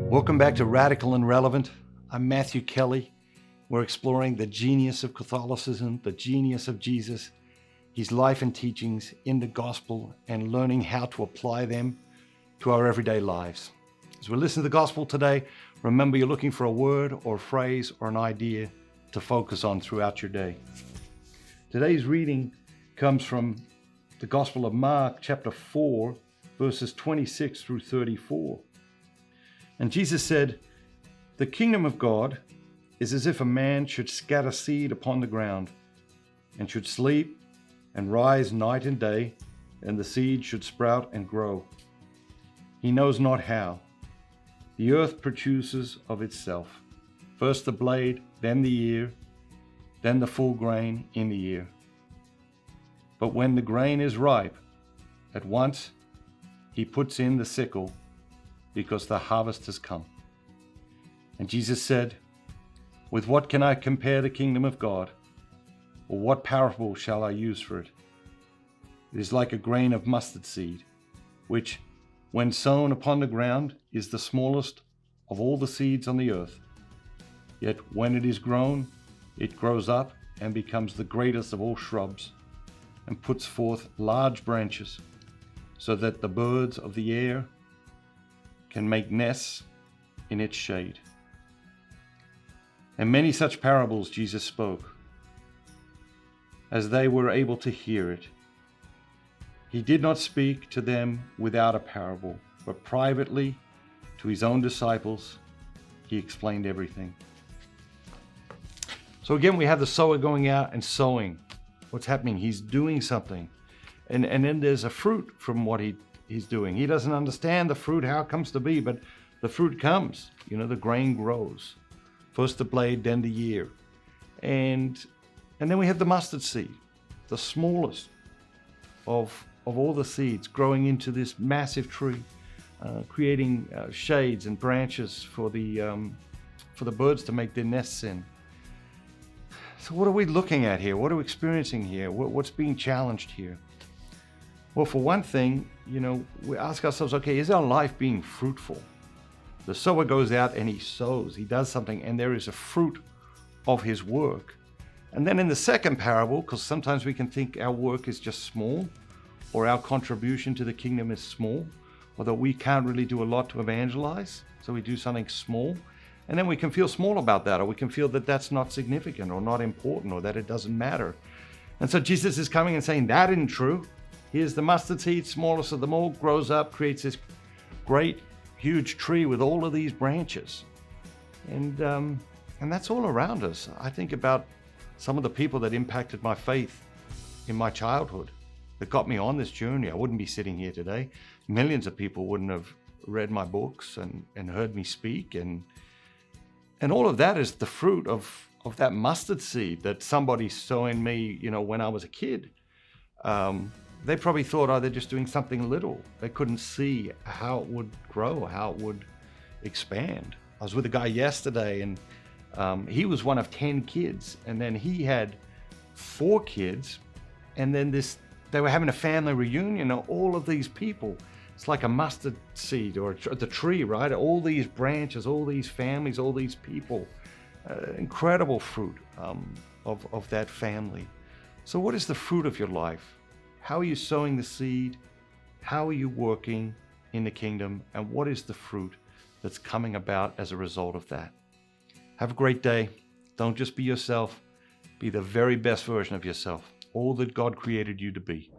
Welcome back to Radical and Relevant. I'm Matthew Kelly. We're exploring the genius of Catholicism, the genius of Jesus, his life and teachings in the gospel, and learning how to apply them to our everyday lives. As we listen to the gospel today, remember you're looking for a word or a phrase or an idea to focus on throughout your day. Today's reading comes from the Gospel of Mark, chapter 4, verses 26 through 34. And Jesus said, "The kingdom of God is as if a man should scatter seed upon the ground, and should sleep and rise night and day, and the seed should sprout and grow. He knows not how. The earth produces of itself, first the blade, then the ear, then the full grain in the ear. But when the grain is ripe, at once he puts in the sickle, because the harvest has come." And Jesus said, "With what can I compare the kingdom of God? Or what parable shall I use for it? It is like a grain of mustard seed, which, when sown upon the ground, is the smallest of all the seeds on the earth. Yet when it is grown, it grows up and becomes the greatest of all shrubs, and puts forth large branches, so that the birds of the air can make nests in its shade." And many such parables Jesus spoke, as they were able to hear it. He did not speak to them without a parable, but privately to his own disciples he explained everything. So again, we have the sower going out and sowing. What's happening? He's doing something. And then there's a fruit from what he's doing. He doesn't understand the fruit, how it comes to be, but the fruit comes. The grain grows. First the blade, then the ear. And then we have the mustard seed, the smallest of all the seeds, growing into this massive tree, creating shades and branches for the birds to make their nests in. So what are we looking at here? What are we experiencing here? What's being challenged here? Well, for one thing, we ask ourselves, okay, is our life being fruitful? The sower goes out and he sows, he does something, and there is a fruit of his work. And then in the second parable, because sometimes we can think our work is just small, or our contribution to the kingdom is small, or that we can't really do a lot to evangelize, so we do something small. And then we can feel small about that, or we can feel that that's not significant or not important, or that it doesn't matter. And so Jesus is coming and saying, that isn't true. Here's the mustard seed, smallest of them all, grows up, creates this great, huge tree with all of these branches. And that's all around us. I think about some of the people that impacted my faith in my childhood, that got me on this journey. I wouldn't be sitting here today. Millions of people wouldn't have read my books and heard me speak. And all of that is the fruit of that mustard seed that somebody sowed in me, when I was a kid. They probably thought, they're just doing something little. They couldn't see how it would grow, how it would expand. I was with a guy yesterday, and he was one of 10 kids, and then he had 4 kids, and then they were having a family reunion of all of these people. It's like a mustard seed or the tree, right? All these branches, all these families, all these people. Incredible fruit of that family. So what is the fruit of your life? How are you sowing the seed? How are you working in the kingdom? And what is the fruit that's coming about as a result of that? Have a great day. Don't just be yourself. Be the very best version of yourself. All that God created you to be.